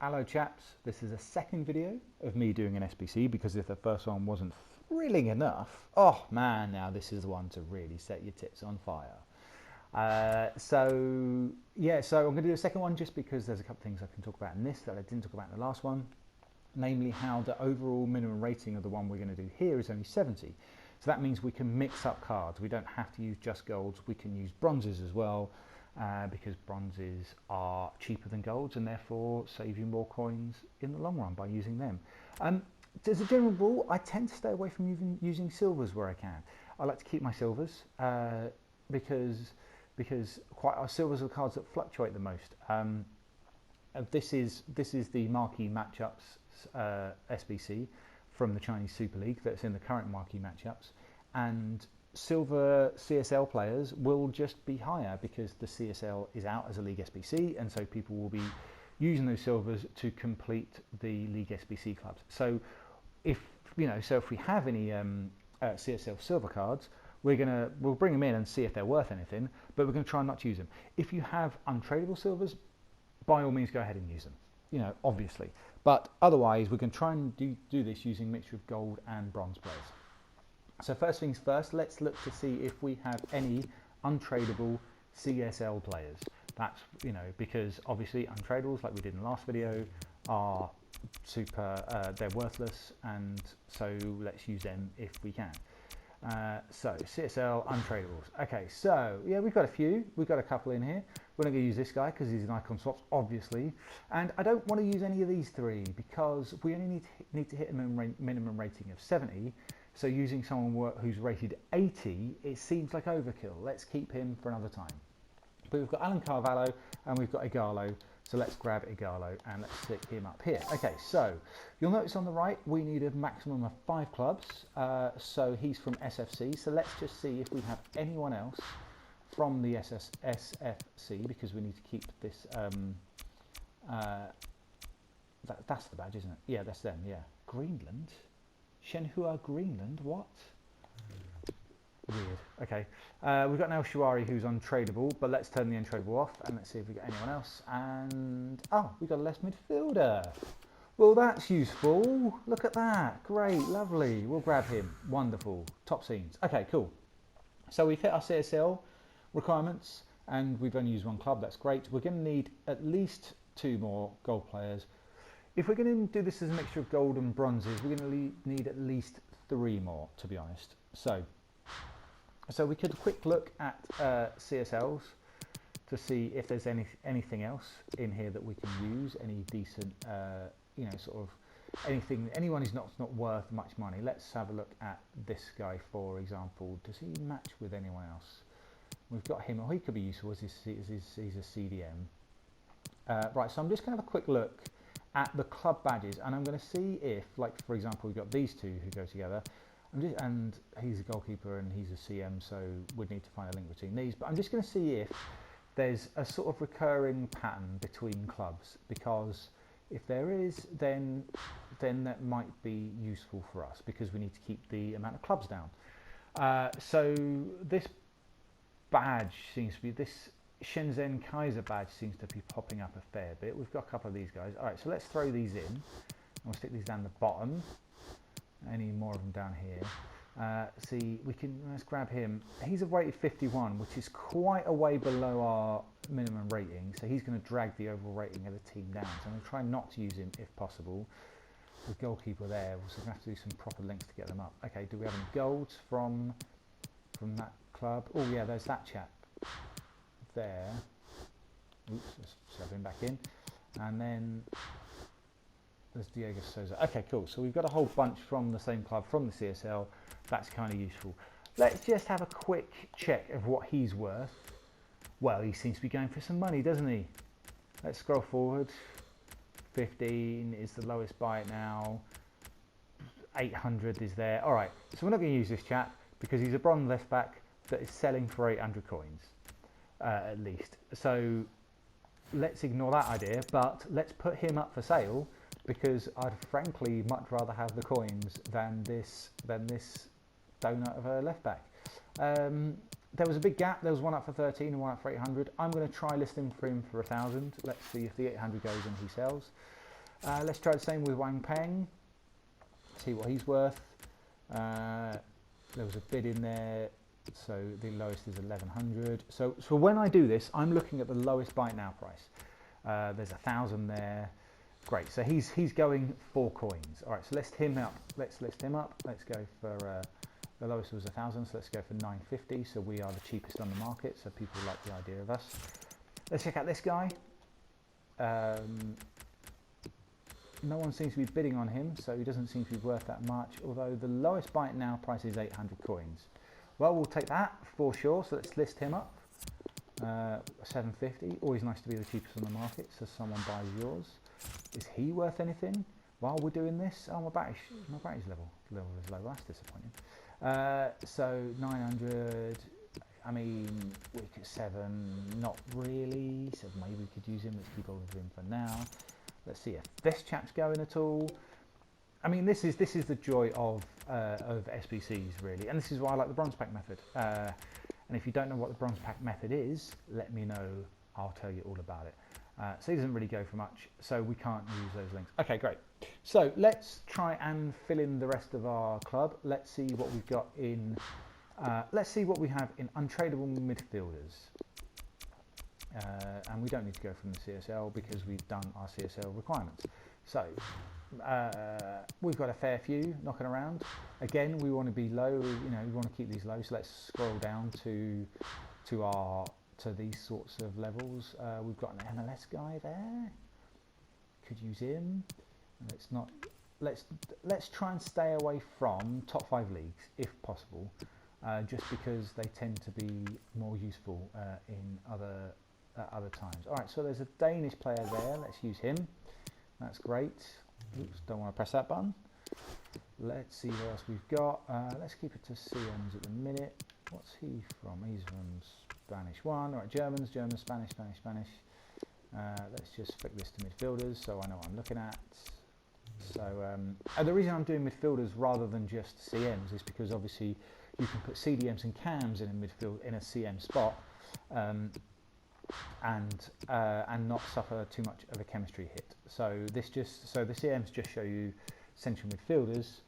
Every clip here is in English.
Hello chaps, this is a second video of me doing an SBC because if the first one wasn't thrilling enough, oh man, now this is the one to really set your tits on fire. So I'm going to do a second one just because there's a couple of things I can talk about in this that I didn't talk about in the last one, namely how the overall minimum rating of the one we're going to do here is only 70. So that means we can mix up cards. We don't have to use just golds, we can use bronzes as well. Because bronzes are cheaper than golds and therefore save you more coins in the long run by using them. As a general rule, I tend to stay away from using silvers where I can. I like to keep my silvers because silvers are the cards that fluctuate the most. This is the marquee matchups SBC from the Chinese Super League that's in the current marquee matchups, and silver CSL players will just be higher because the CSL is out as a League SBC, and so people will be using those silvers to complete the League SBC clubs. So if we have any CSL silver cards, we'll bring them in and see if they're worth anything, but we're going to try not to use them. If you have untradeable silvers, by all means go ahead and use them, obviously, but otherwise we're going to try and do this using a mixture of gold and bronze players. So first things first, let's look to see if we have any untradeable CSL players. That's, because obviously untradables, like we did in the last video, are they're worthless, and so let's use them if we can. So CSL untradables. Okay, so yeah, we've got a few. We've got a couple in here. We're not going to use this guy because he's an icon swaps, obviously. And I don't want to use any of these three because we only need to hit a minimum rating of 70. So using someone who's rated 80, it seems like overkill. Let's keep him for another time. But we've got Alan Carvalho and we've got Igalo. So let's grab Igalo and let's stick him up here. Okay, so you'll notice on the right, we need a maximum of 5 clubs. So he's from SFC. So let's just see if we have anyone else from the SFC, because we need to keep this. That's the badge, isn't it? Yeah, that's them, yeah. Greenland? Shenhua Greenland, what? Weird. Okay, we've got now Shuari who's untradeable, but let's turn the untradeable off and let's see if we get anyone else. And we've got a left midfielder. Well, that's useful. Look at that. Great, lovely. We'll grab him. Wonderful. Top scenes. Okay, cool. So we've hit our CSL requirements and we've only used 1 club. That's great. We're going to need at least 2 more gold players. If we're going to do this as a mixture of gold and bronzes, we're going to need at least 3 more, to be honest. So we could quick look at CSLs to see if there's anything else in here that we can use, any decent, sort of anyone who's not worth much money. Let's have a look at this guy, for example. Does he match with anyone else? We've got him, or he could be useful as he's a CDM. Right, so I'm just going to have a quick look at the club badges, and I'm going to see if, like for example, we've got these two who go together, and he's a goalkeeper and he's a CM, so we'd need to find a link between these. But I'm just going to see if there's a sort of recurring pattern between clubs, because if there is, then that might be useful for us because we need to keep the amount of clubs down. So this badge seems to be this. Shenzhen Kaiser badge seems to be popping up a fair bit. We've got a couple of these guys. Alright, so let's throw these in. And we'll stick these down the bottom. Any more of them down here. Let's grab him. He's a rated 51, which is quite a way below our minimum rating. So he's going to drag the overall rating of the team down. So I'm going to try not to use him if possible. The goalkeeper there, so we're going to have to do some proper links to get them up. Okay, do we have any golds from that club? Oh yeah, there's that chap. There. Oops, let's shove him back in. And then there's Diego Souza. Okay, cool. So we've got a whole bunch from the same club, from the CSL. That's kind of useful. Let's just have a quick check of what he's worth. Well, he seems to be going for some money, doesn't he? Let's scroll forward. 15 is the lowest buy it now. 800 is there. All right, so we're not going to use this chap because he's a bronze left back that is selling for 800 coins. At least. So let's ignore that idea, but let's put him up for sale because I'd frankly much rather have the coins than this donut of a left back. There was a big gap. There was one up for 13 and one up for 800. I'm going to try listing for him for 1,000. Let's see if the 800 goes and he sells. Let's try the same with Wang Peng. See what he's worth. There was a bid in there, so the lowest is 1100. So when I do this, I'm looking at the lowest buy now price. There's 1,000 there. Great. So he's going 4 coins. All right. So let's him up. Let's list him up. Let's go for the lowest was 1,000. So let's go for 950. So we are the cheapest on the market. So people like the idea of us. Let's check out this guy. No one seems to be bidding on him, so he doesn't seem to be worth that much, although the lowest buy it now price is 800 coins. Well, we'll take that for sure, so let's list him up. 750, always nice to be the cheapest on the market, so someone buys yours. Is he worth anything while we're doing this? Oh, my battery's level is low, that's disappointing. So 900, I mean, week at 7, not really, so maybe we could use him. Let's keep hold of him for now. Let's see if this chap's going at all. I mean, this is the joy of SBCs, really, and this is why I like the bronze pack method. And if you don't know what the bronze pack method is, let me know. I'll tell you all about it. So he doesn't really go for much, so we can't use those links. Okay, great. So let's try and fill in the rest of our club. Let's see what we've got in. Let's see what we have in untradeable midfielders. And we don't need to go from the CSL because we've done our CSL requirements. So we've got a fair few knocking around. Again, we want to be low. You know, we want to keep these low. So let's scroll down to these sorts of levels. We've got an MLS guy there. Could use him. Let's try and stay away from top 5 leagues if possible, just because they tend to be more useful in other times. All right, so there's a Danish player there. Let's use him. That's great. Oops, don't want to press that button. Let's see what else we've got. Let's keep it to CMs at the minute. What's he from? He's from Spanish 1. All right, Germans, Spanish. Let's just flick this to midfielders so I know what I'm looking at. So the reason I'm doing midfielders rather than just CMs is because obviously you can put CDMs and CAMs in a midfield in a CM spot. And not suffer too much of a chemistry hit. So the CMs just show you central midfielders,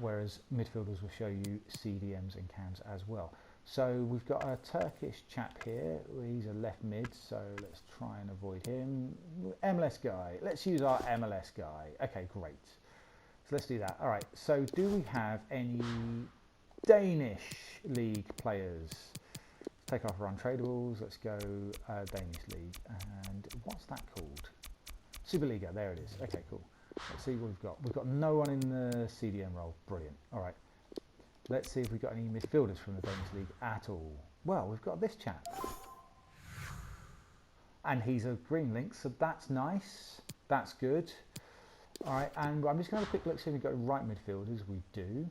whereas midfielders will show you CDMs and CAMs as well. So we've got a Turkish chap here. He's a left mid, so let's try and avoid him. MLS guy. Let's use our MLS guy. Okay, great. So let's do that. All right. So do we have any Danish league players? Take off our untradables. Let's go Danish league. And what's that called? Superliga. There it is. Okay, cool. Let's see what we've got. We've got no one in the CDM role. Brilliant. All right. Let's see if we've got any midfielders from the Danish league at all. Well, we've got this chap. And he's a green link, so that's nice. That's good. All right, and I'm just going to have a quick look, see if we've got right midfielders. We do.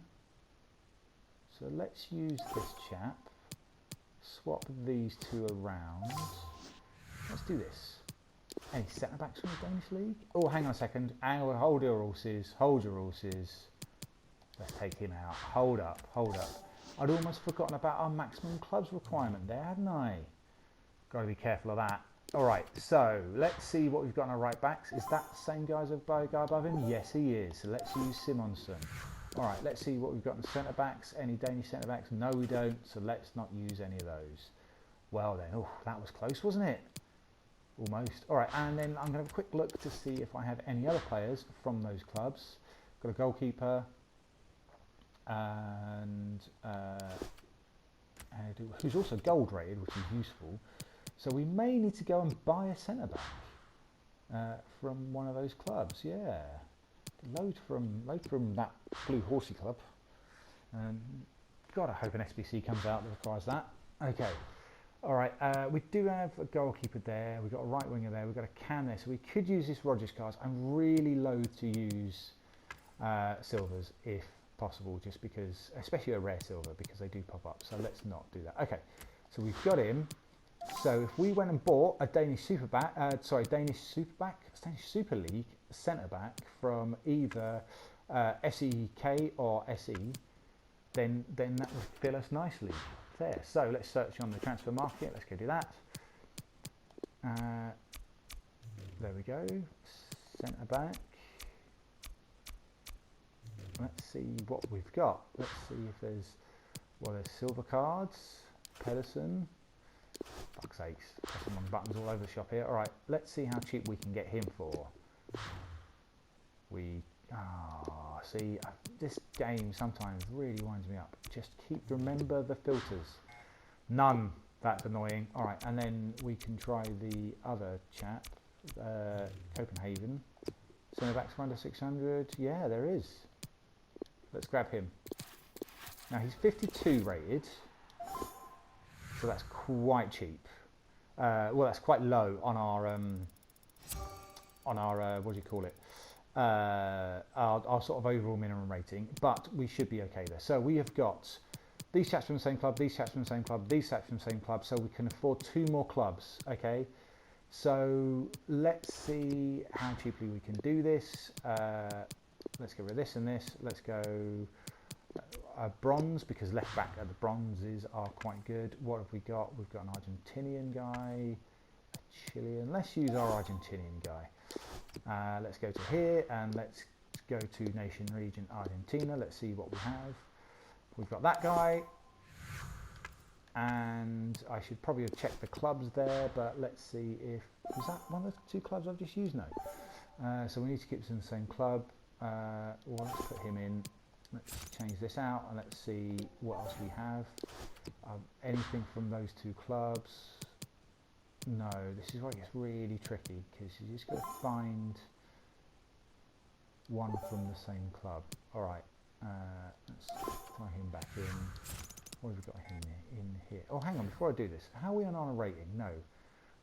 So let's use this chap. Swap these two around. Let's do this. Any centre backs from the Danish league? Oh, hang on a second. Hold your horses. Hold your horses. Let's take him out. Hold up. I'd almost forgotten about our maximum clubs requirement there, hadn't I? Got to be careful of that. All right, so let's see what we've got on our right backs. Is that the same guy as the guy above him? Yes, he is. So let's use Simonsen. All right, let's see what we've got in centre backs. Any Danish centre backs? No, we don't. So let's not use any of those. Well then, oh, that was close, wasn't it? Almost. All right, and then I'm going to have a quick look to see if I have any other players from those clubs. Got a goalkeeper. And who's also gold rated, which is useful. So we may need to go and buy a centre back from one of those clubs. Yeah, load from that blue horsey club. God, I hope an SBC comes out that requires that. Okay, all right. We do have a goalkeeper there. We've got a right winger there. We've got a cam there, so we could use this Rogers cards. I'm really loath to use silvers if possible, just because, especially a rare silver, because they do pop up. So let's not do that. Okay, so we've got him. So if we went and bought a Danish Super League centre back from either SEK or SE, then that would fill us nicely there. So let's search on the transfer market. Let's go do that. There we go. Centre back. Let's see what we've got. Let's see if there's, well, there's silver cards. Pedersen. Fuck's sakes, pressing on buttons all over the shop here. Alright, let's see how cheap we can get him for. See, this game sometimes really winds me up. Just remember the filters. None. That's annoying. Alright, and then we can try the other chap. Copenhagen. Centre backs for under 600. Yeah, there is. Let's grab him. Now he's 52 rated. So that's quite cheap. Well, that's quite low on our what do you call it? Our sort of overall minimum rating, but we should be okay there. So we have got these chaps from the same club, these chaps from the same club, these chaps from the same club, so we can afford 2 more clubs, okay? So let's see how cheaply we can do this. Let's get rid of this and this. Let's go bronze, because left back at the bronzes are quite good. What have we got? We've got an Argentinian guy, a Chilean. Let's use our Argentinian guy. Let's go to here and let's go to nation region Argentina. Let's see what we have. We've got that guy, and I should probably have checked the clubs there, but let's see if, was that one of the 2 clubs I've just used? No. So we need to keep us in the same club. Well, let's put him in. Let's change this out and let's see what else we have. Anything from those 2 clubs? No, this is where it gets really tricky, because you just got to find one from the same club. Alright, let's try him back in. What have we got in here? Oh, hang on, before I do this, how are we on our rating? No,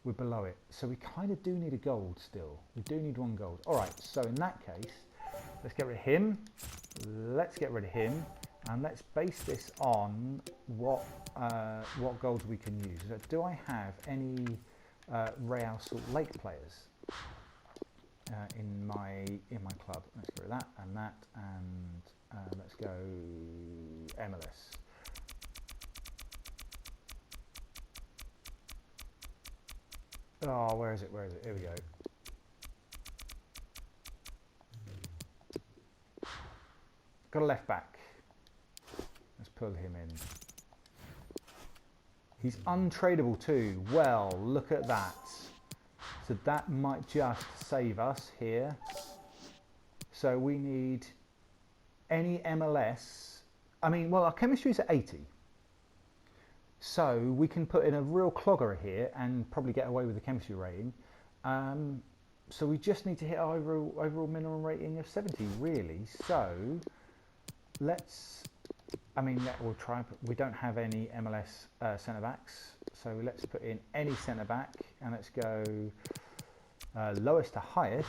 we're below it. So we kind of do need a gold still. We do need 1 gold. Alright, so in that case, let's get rid of him. Let's get rid of him, and let's base this on what golds we can use. So do I have any Real Salt Lake players in my club? Let's get rid of that, and let's go MLS. Oh, where is it? Where is it? Here we go. Got a left back. Let's pull him in. He's untradeable too. Well, look at that. So that might just save us here. So we need any MLS. I mean, well, our chemistry is at 80. So we can put in a real clogger here and probably get away with the chemistry rating. So we just need to hit our overall minimum rating of 70, really. So let's, I mean, we'll try, we don't have any MLS centre backs, so let's put in any centre back, and let's go lowest to highest.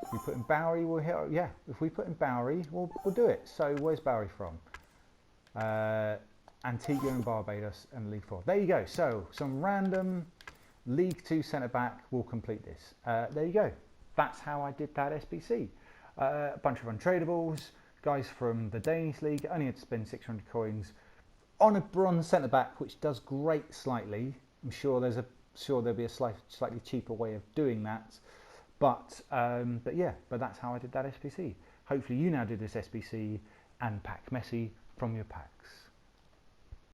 If we put in Bowery, we'll hit, yeah, if we put in Bowery, we'll do it. So where's Bowery from? Antigua and Barbados and League 4. There you go. So some random League 2 centre back will complete this. There you go. That's how I did that SBC. A bunch of untradables. Guys from the Danish league, only had to spend 600 coins on a bronze centre back, which does great slightly. I'm sure there'll be a slightly cheaper way of doing that, but yeah, but that's how I did that SBC. Hopefully you now do this SBC and pack Messi from your packs.